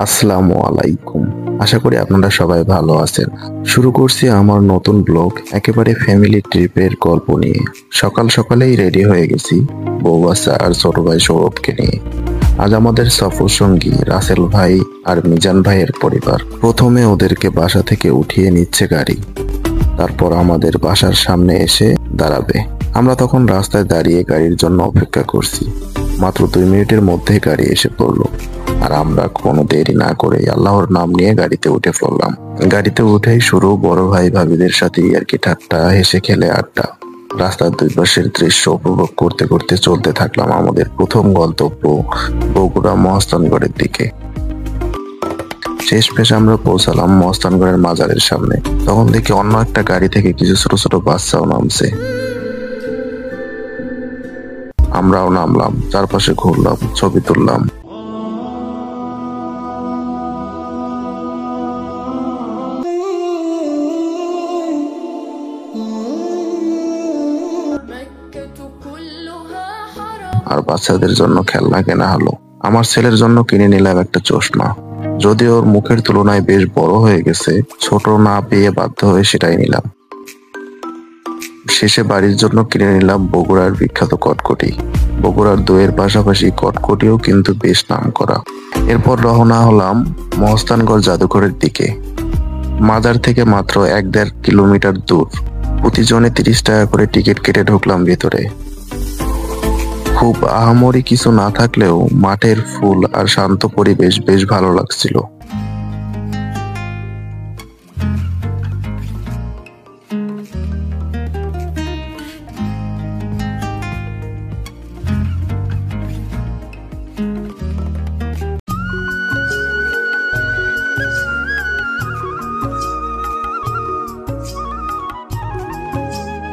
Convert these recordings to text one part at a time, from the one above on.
আসসালামু আলাইকুম। আশা করি আপনারা সবাই ভালো আছেন। শুরু করছি আমার নতুন ব্লগ একেবারে ফ্যামিলি ট্রিপের গল্প নিয়ে। সকাল সকালেই রেডি হয়ে গেছি বউ বাচ্চা আর ছোট ভাই সৌরভকে নিয়ে। আজ আমাদের সফর সঙ্গী রাসেল ভাই আর মিজান ভাইয়ের পরিবার। প্রথমে ওদেরকে বাসা থেকে উঠিয়ে নিচ্ছে গাড়ি, তারপর আমাদের বাসার সামনে এসে দাঁড়াবে। আমরা তখন রাস্তায় দাঁড়িয়ে গাড়ির জন্য অপেক্ষা করছি। মাত্র 2 মিনিটের মধ্যে গাড়ি এসে পড়লো, আর আমরা কোনো দেরি না করে আল্লাহর নাম নিয়ে গাড়িতে উঠে পড়লাম। গাড়িতে উঠেই শুরু বড় ভাই ভাবিদের সাথে ইয়ার্কি ঠাট্টা, হেসে খেলে আড্ডা। রাস্তার দুই পাশের দৃশ্য উপভোগ করতে করতে চলতে থাকলাম আমাদের প্রথম গন্তব্য বগুড়া মহাস্থানগড়ের দিকে। শেষমেশ আমরা পৌঁছালাম মহাস্থানগড়ের মাজারের সামনে। তখন দেখি অন্য একটা গাড়ি থেকে কিছু ছোট ছোট বাচ্চাও নামছে। আমরাও নামলাম, চারপাশে ঘুরলাম, ছবি তুললাম। আর বাচ্চাদের জন্য খেলনা কেনা হলো। আমার ছেলের জন্য কিনে নিলাম একটা চশমা, যদিও ওর মুখের তুলনায় বেশ বড় হয়ে গেছে, ছোট না পেয়ে বাধ্য হয়ে সেটাই নিলাম। শেষে বাড়ির জন্য কিনে নিলাম বগুড়ার বিখ্যাত কটকটি। বগুড়ার দইয়ের পাশাপাশি কটকটিও কিন্তু বেশ নামকরা। এরপর রওনা হলাম মহাস্থানগড় জাদুঘরের দিকে। মাজার থেকে মাত্র 1-1.5 কিলোমিটার দূর। প্রতিজনে 30 টাকা করে টিকিট কেটে ঢুকলাম ভেতরে। খুব আহামরি কিছু না থাকলেও মাঠের ফুল আর শান্ত পরিবেশ বেশ ভালো লাগছিল।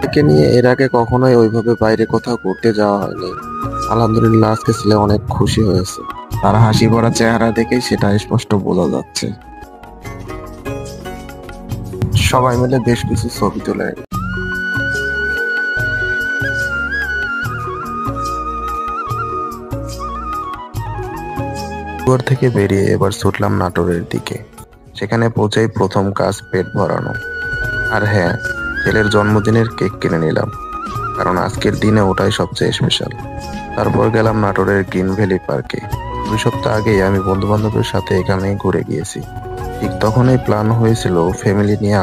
একে নিয়ে এর আগে কখনোই ওইভাবে বাইরে কোথাও ঘুরতে যাওয়া হয়নি। আলহামদুলিল্লাহ, আজকে ছেলে অনেক খুশি হয়েছে। তার হাসি ভরা চেহারা দেখেই সেটা স্পষ্ট বোঝা যাচ্ছে। সবাই মিলে বেশ কিছু ছবি তুলে ঘর থেকে বেরিয়ে এবার ছুটলাম নাটোরের দিকে। সেখানে পৌঁছেই প্রথম কাজ পেট ভরানো। আর হ্যাঁ, ছেলের জন্মদিনের কেক কিনে নিলাম, কারণ আজকের দিনে ওটাই সবচেয়ে স্পেশাল। তারপর গেলাম নাটোরের গ্রিন ভ্যালি পার্কে। 2 সপ্তাহ আগেই আমি বন্ধু বান্ধবের সাথে এখানেই ঘুরে গিয়েছি। ঠিক তখনই প্ল্যান হয়েছিল ফ্যামিলি নিয়ে